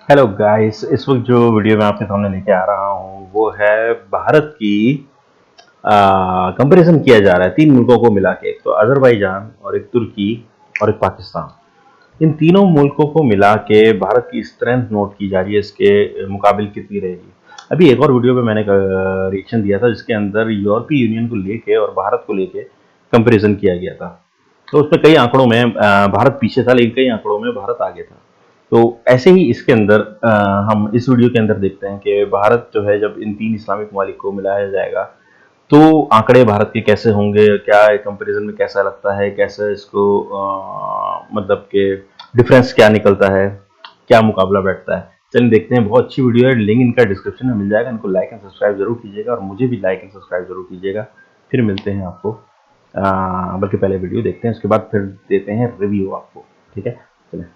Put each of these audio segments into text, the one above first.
Hello guys, इस वक्त जो वीडियो मैं आपके सामने लेके आ रहा हूँ वो है भारत की कंपैरिजन किया जा रहा है तीन मुल्कों को मिला के। एक तो अजरबैजान और एक तुर्की और एक पाकिस्तान। इन तीनों मुल्कों को मिला के भारत की स्ट्रेंथ नोट की जा रही है, इसके मुकाबिल कितनी रहेगी। अभी एक और वीडियो पे मैंने रिएक्शन दिया था जिसके अंदर यूरोपीय यूनियन को लेके और भारत को लेके कंपैरिजन किया गया था। तो उसमें कई आंकड़ों में भारत पीछे था, लेकिन कई आंकड़ों में भारत आगे था। तो ऐसे ही इसके अंदर हम इस वीडियो के अंदर देखते हैं कि भारत जो है, जब इन तीन इस्लामिक ममालिक को मिलाया जाएगा तो आंकड़े भारत के कैसे होंगे, क्या कंपैरिजन में कैसा लगता है, कैसे इसको मतलब कि डिफरेंस क्या निकलता है, क्या मुकाबला बैठता है। चलिए देखते हैं। बहुत अच्छी वीडियो है, लिंक इनका डिस्क्रिप्शन में मिल जाएगा। इनको लाइक एंड सब्सक्राइब जरूर कीजिएगा और मुझे भी लाइक एंड सब्सक्राइब जरूर कीजिएगा। फिर मिलते हैं आपको, बल्कि पहले वीडियो देखते हैं, उसके बाद फिर देते हैं रिव्यू आपको। ठीक है, चलिए।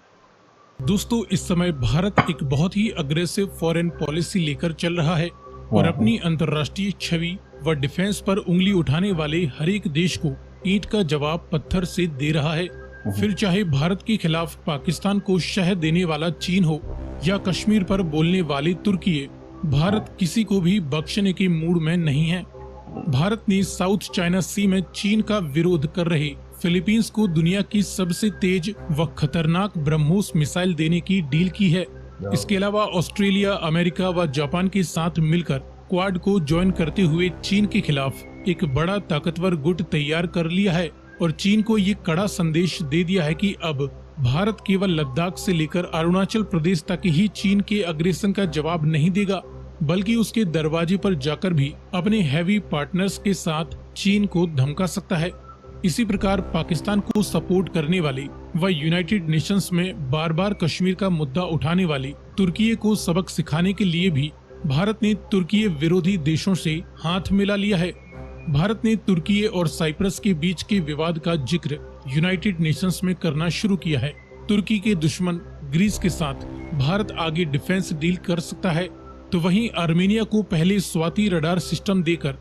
दोस्तों, इस समय भारत एक बहुत ही अग्रेसिव फॉरेन पॉलिसी लेकर चल रहा है और अपनी अंतर्राष्ट्रीय छवि व डिफेंस पर उंगली उठाने वाले हर एक देश को ईंट का जवाब पत्थर से दे रहा है। फिर चाहे भारत के खिलाफ पाकिस्तान को शह देने वाला चीन हो या कश्मीर पर बोलने वाली तुर्की, भारत किसी को भी बख्शने के मूड में नहीं है। भारत ने साउथ चाइना सी में चीन का विरोध कर रहे फिलीपींस को दुनिया की सबसे तेज व खतरनाक ब्रह्मोस मिसाइल देने की डील की है। इसके अलावा ऑस्ट्रेलिया, अमेरिका व जापान के साथ मिलकर क्वाड को ज्वाइन करते हुए चीन के खिलाफ एक बड़ा ताकतवर गुट तैयार कर लिया है और चीन को ये कड़ा संदेश दे दिया है कि अब भारत केवल लद्दाख से लेकर अरुणाचल प्रदेश तक ही चीन के अग्रेसन का जवाब नहीं देगा, बल्कि उसके दरवाजे पर जाकर भी अपने हैवी पार्टनर्स के साथ चीन को धमका सकता है। इसी प्रकार पाकिस्तान को सपोर्ट करने वाली व यूनाइटेड नेशंस में बार बार कश्मीर का मुद्दा उठाने वाली तुर्की को सबक सिखाने के लिए भी भारत ने तुर्की विरोधी देशों से हाथ मिला लिया है। भारत ने तुर्की और साइप्रस के बीच के विवाद का जिक्र यूनाइटेड नेशंस में करना शुरू किया है। तुर्की के दुश्मन ग्रीस के साथ भारत आगे डिफेंस डील कर सकता है, तो वहीं आर्मेनिया को पहले स्वाति रडार सिस्टम देकर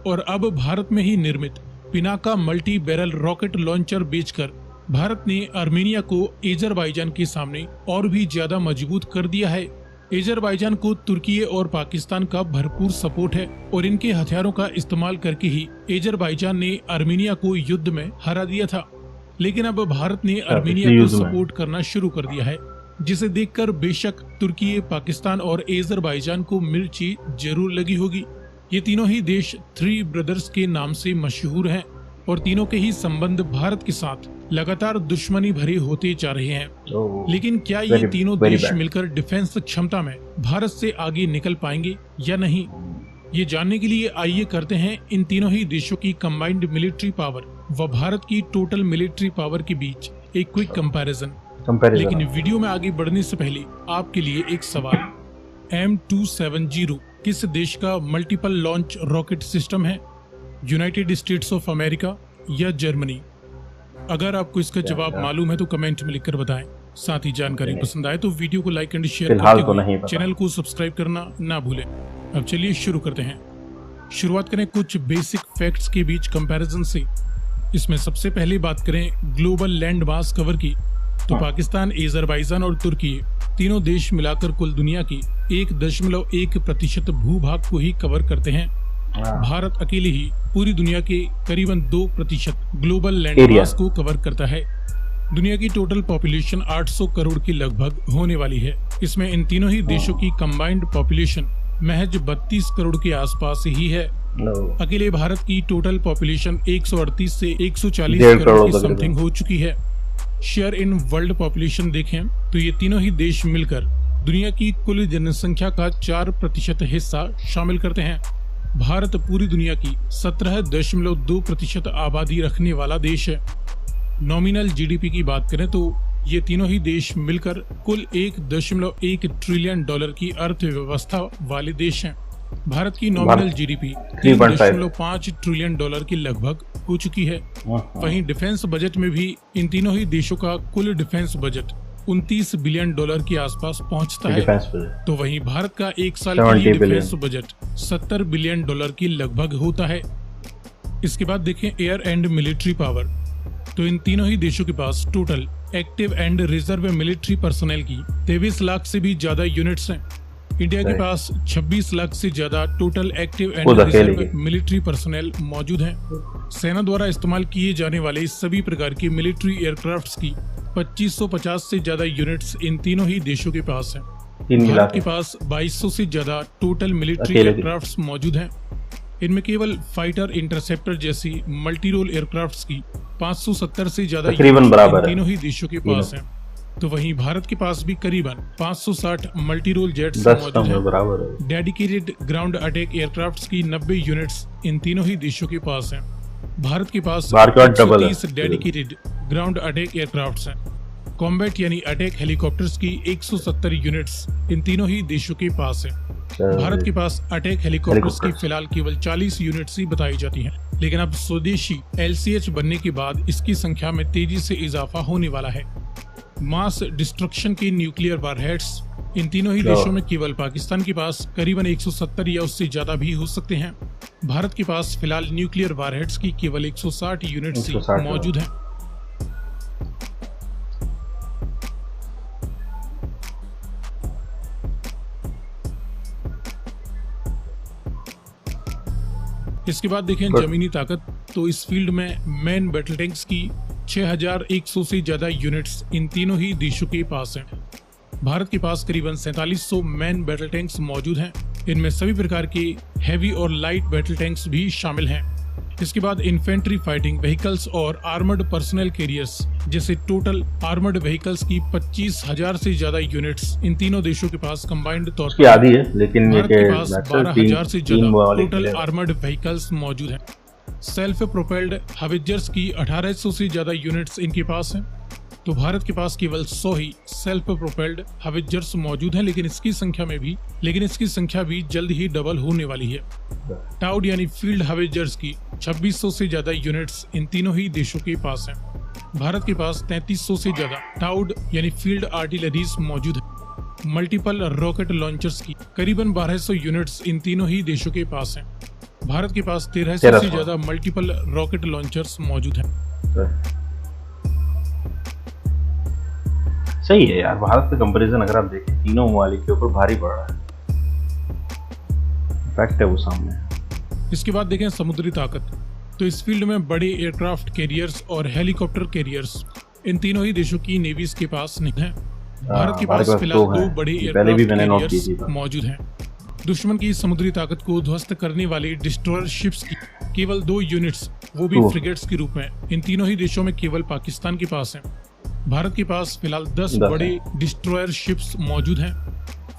और अब भारत में ही निर्मित Pinaka multi barrel rocket launcher बेचकर भारत ने आर्मेनिया को अजरबैजान के सामने और भी ज्यादा मजबूत कर दिया है। अजरबैजान को तुर्की और पाकिस्तान का भरपूर सपोर्ट है और इनके हथियारों का इस्तेमाल करके ही अजरबैजान ने आर्मेनिया को युद्ध में हरा दिया था। लेकिन अब भारत ने आर्मेनिया को सपोर्ट करना शुरू कर दिया है, जिसे देखकर बेशक तुर्की, पाकिस्तान और अजरबैजान को मिर्ची जरूर लगी होगी। ये तीनों ही देश थ्री ब्रदर्स के नाम से मशहूर हैं और तीनों के ही संबंध भारत के साथ लगातार दुश्मनी भरे होते जा रहे हैं। लेकिन क्या ये तीनों देश मिलकर डिफेंस क्षमता में भारत से आगे निकल पाएंगे या नहीं, ये जानने के लिए आइए करते हैं इन तीनों ही देशों की कंबाइंड मिलिट्री पावर व भारत की टोटल मिलिट्री पावर के बीच एक क्विक कंपैरिजन। लेकिन वीडियो में आगे बढ़ने से पहले आपके लिए एक सवाल, M270 किस देश का मल्टीपल लॉन्च रॉकेट सिस्टम है? यूनाइटेड स्टेट्स ऑफ अमेरिका या जर्मनी? अगर आपको इसका जवाब मालूम है तो कमेंट में लिखकर बताएं। साथ ही जानकारी पसंद आए तो वीडियो को लाइक एंड शेयर करते हुए चैनल को सब्सक्राइब करना ना भूलें। अब चलिए शुरू करते हैं। शुरुआत करें कुछ बेसिक फैक्ट्स के बीच कंपैरिजन से। इसमें सबसे पहले बात करें ग्लोबल लैंड मास कवर की, तो पाकिस्तान, अजरबैजान और तुर्की तीनों देश मिलाकर कुल दुनिया की 1.1% भूभाग को ही कवर करते हैं। भारत अकेले ही पूरी दुनिया के करीबन 2% ग्लोबल लैंड मास को कवर करता है। दुनिया की टोटल पॉपुलेशन 800 करोड़ की लगभग होने वाली है। इसमें इन तीनों ही देशों की कंबाइंड पॉपुलेशन महज 32 करोड़ के आसपास ही है। अकेले भारत की टोटल पॉपुलेशन 138 से 140 करोड़ की समथिंग हो चुकी है। शेयर इन वर्ल्ड पॉपुलेशन देखें तो ये तीनों ही देश मिलकर दुनिया की कुल जनसंख्या का 4% हिस्सा शामिल करते हैं। भारत पूरी दुनिया की 17.2% आबादी रखने वाला देश है। नॉमिनल जीडीपी की बात करें तो ये तीनों ही देश मिलकर कुल 1.1 ट्रिलियन डॉलर की अर्थव्यवस्था वाले देश हैं। भारत की नॉमिनल जीडीपी 3.5 ट्रिलियन डॉलर की लगभग हो चुकी है। वहीं डिफेंस बजट में भी इन तीनों ही देशों का कुल डिफेंस बजट 29 बिलियन डॉलर के आसपास पहुंचता है। तो वहीं भारत का एक साल के लिए डिफेंस बजट 70 बिलियन डॉलर की लगभग होता है। इसके बाद देखें एयर एंड मिलिट्री पावर, तो इन तीनों ही देशों के पास total active and reserve military personnel की 23 लाख से भी ज्यादा यूनिट्स हैं। इंडिया के पास 26 लाख से ज्यादा total active and reserve military personal मौजूद हैं। सेना द्वारा इस्तेमाल किए जाने वाले सभी प्रकार की मिलिट्री एयरक्राफ्ट्स की 2550 से ज्यादा यूनिट्स इन तीनों ही देशों के पास हैं। भारत के पास 2200 से ज्यादा टोटल मिलिट्री एयरक्राफ्ट्स मौजूद हैं। इनमें केवल फाइटर इंटरसेप्टर जैसी मल्टी रोल एयरक्राफ्ट्स की 570 से ज्यादा यूनिट्स तीनों ही देशों के पास हैं। तो वहीं भारत के पास भी करीबन 560 मल्टी रोल जेट्स मौजूद हैं। डेडिकेटेड ग्राउंड अटैक एयरक्राफ्ट्स की 90 यूनिट्स इन तीनों ही देशों के पास हैं। भारत के पास 130 डेडिकेटेड ग्राउंड अटैक एयरक्राफ्ट्स हैं। कॉम्बैट यानी अटैक हेलीकॉप्टर्स की 170 यूनिट्स इन तीनों ही देशों के पास है। भारत के पास अटैक हेलीकॉप्टर्स की फिलहाल केवल 40 यूनिट्स ही बताई जाती हैं, लेकिन अब स्वदेशी LCH बनने के बाद इसकी संख्या में तेजी से इजाफा होने वाला है। मास डिस्ट्रक्शन की न्यूक्लियर वारहेड्स इन तीनों ही देशों में केवल पाकिस्तान के पास करीबन 170 या उससे ज्यादा भी हो सकते हैं। भारत के पास फिलहाल न्यूक्लियर वारहेड्स की केवल 160 यूनिट्स ही मौजूद हैं। इसके बाद देखें जमीनी ताकत, तो इस फील्ड में मैन बैटल टैंक्स की 6100 से ज्यादा यूनिट्स इन तीनों ही देशों के पास हैं। भारत के पास करीबन 4700 मैन बैटल टैंक्स मौजूद हैं। इनमें सभी प्रकार के हैवी और लाइट बैटल टैंक्स भी शामिल हैं। इसके बाद इन्फेंट्री फाइटिंग व्हीकल्स और आर्मर्ड पर्सनल कैरियर्स जैसे टोटल आर्मर्ड व्हीकल्स की 25,000 से ज्यादा यूनिट्स इन तीनों देशों के पास कंबाइंड तौर पर आधी है, लेकिन भारत के पास 12,000 से ज्यादा टोटल आर्मर्ड व्हीकल्स मौजूद हैं। सेल्फ प्रोपेल्ड हवित्जर्स की 1800 से ज्यादा यूनिट्स इनके पास हैं। तो भारत के पास केवल 100 ही सेल्फ प्रोपेल्ड हवित्जर्स मौजूद हैं, लेकिन इसकी संख्या भी जल्द ही डबल होने वाली है। टाउड यानी फील्ड हवित्जर्स की 2600 से ज्यादा यूनिट्स इन तीनों ही देशों के पास हैं। भारत के पास 3300 से ज्यादा टाउड यानी फील्ड आर्टिलरीज मौजूद है। मल्टीपल रॉकेट लॉन्चर्स की करीबन 1200 यूनिट्स इन तीनों ही देशों के पास हैं। भारत के पास 1300 से ज्यादा मल्टीपल रॉकेट लॉन्चर्स मौजूद हैं। सही है यार, भारत का कंपैरिजन अगर आप देखें तीनों ममालिक के ऊपर भारी पड़ रहा है। फैक्ट है वो सामने है। इसके बाद देखें समुद्री ताकत, तो इस फील्ड में बड़े एयरक्राफ्ट कैरियर्स और हेलीकॉप्टर कैरियर्स इन तीनों ही देशों की नेवीज के पास नहीं है। भारत के पास फिलहाल 2 बड़े एयरक्राफ्ट कैरियर्स मौजूद हैं। दुश्मन की समुद्री ताकत को ध्वस्त करने वाली डिस्ट्रॉयर शिप्स की केवल 2 यूनिट्स, वो भी फ्रिगेट्स के रूप में, इन तीनों ही देशों में केवल पाकिस्तान के पास हैं। भारत के पास फिलहाल 10 बड़े डिस्ट्रॉयर शिप्स मौजूद हैं।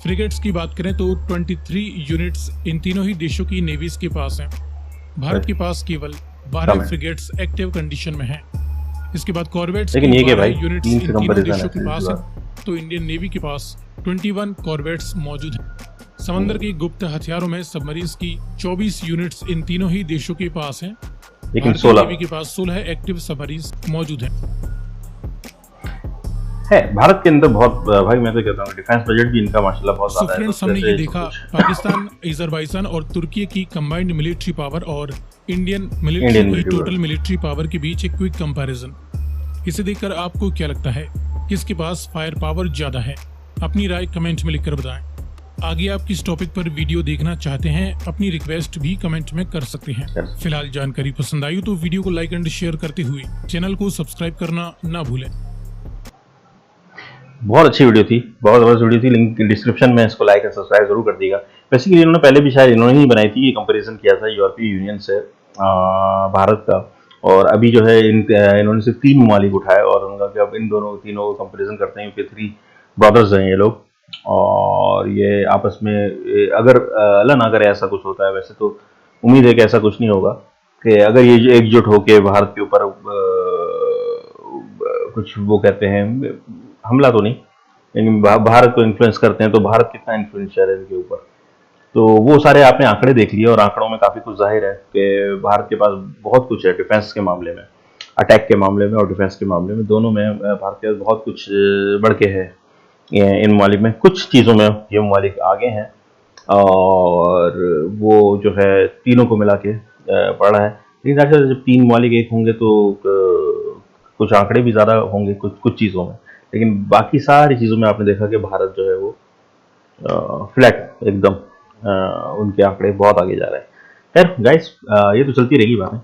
फ्रिगेट्स की बात करें तो 23 यूनिट्स इन तीनों ही देशों की नेवीज के पास हैं। भारत के पास केवल 12 फ्रिगेट्स एक्टिव कंडीशन में हैं। इसके बाद कॉर्वेट्स की 12 यूनिट्स इन तीनों देशों के पास हैं। तो इंडियन नेवी के पास 21 कॉर्वेट्स मौजूद हैं। समंदर के गुप्त हथियारों में सबमरीन्स की 24 यूनिट्स इन तीनों ही देशों के पास हैं। लेकिन भारतीय नेवी के पास 16 एक्टिव सबमरीन्स मौजूद हैं। भारत के अंदर बहुत, भाई मैं तो कहता हूँ डिफेंस बजट भी इनका माशाल्लाह बहुत ज्यादा है। फ्रेंड्स, हमने ये देखा पाकिस्तान, अजरबैजान और तुर्की की कंबाइंड मिलिट्री पावर और इंडियन मिलिट्री की टोटल मिलिट्री पावर के बीच एक क्विक कंपैरिजन। इसे देखकर आपको क्या लगता है, किसके पास फायर पावर ज्यादा है? अपनी राय कमेंट में लिखकर बताएं। आगे आप किस टॉपिक पर वीडियो देखना चाहते हैं, अपनी रिक्वेस्ट भी कमेंट में कर सकते हैं। फिलहाल जानकारी पसंद आई तो वीडियो को लाइक एंड शेयर करते हुए चैनल को सब्सक्राइब करना ना भूलें। बहुत अच्छी वीडियो थी, बहुत जबरदस्त वीडियो थी। लिंक डिस्क्रिप्शन में, इसको लाइक और सब्सक्राइब जरूर कर दीजिएगा। बेसिकली इन्होंने पहले भी शायद इन्होंने ही बनाई थी, ये कंपैरिजन किया था यूरोपीय यूनियन से भारत का। और अभी जो है इन्होंने सिर्फ 3 ममालिक उठाए और उनका कि अब इन तीनों को कंपैरिजन करते हैं, क्योंकि 3 ब्रदर्स हैं ये लोग और ये आपस में अगर अल्लाह ना करे ऐसा कुछ होता है, वैसे तो उम्मीद है कि ऐसा कुछ नहीं होगा, कि अगर ये एकजुट होकर भारत के ऊपर कुछ वो कहते हैं हमला तो नहीं, लेकिन भारत को इन्फ्लुएंस करते हैं, तो भारत कितना इन्फ्लुएंशियल है इनके ऊपर। तो वो सारे आपने आंकड़े देख लिए और आंकड़ों में काफ़ी कुछ जाहिर है कि भारत के पास बहुत कुछ है डिफेंस के मामले में, अटैक के मामले में और डिफेंस के मामले में, दोनों में भारत के पास बहुत कुछ बढ़ के है। इन ममालिक में कुछ चीज़ों में ये ममालिक आगे हैं और वो जो है तीनों को मिला के पड़ा है। लेकिन अच्छा, जब 3 ममालिक एक होंगे तो कुछ आंकड़े भी ज़्यादा होंगे कुछ कुछ चीज़ों में, लेकिन बाकी सारी चीज़ों में आपने देखा कि भारत जो है वो फ्लैट एकदम, उनके आंकड़े बहुत आगे जा रहे हैं। खैर गाइस, ये तो चलती रहेगी बातें।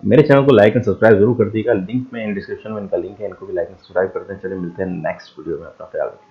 मेरे चैनल को लाइक एंड सब्सक्राइब जरूर कर दीजिएगा, लिंक में इन डिस्क्रिप्शन में इनका लिंक है, इनको भी लाइक एंड सब्सक्राइब करते हैं। चलिए मिलते हैं नेक्स्ट वीडियो में, अपना ख्याल रखिए।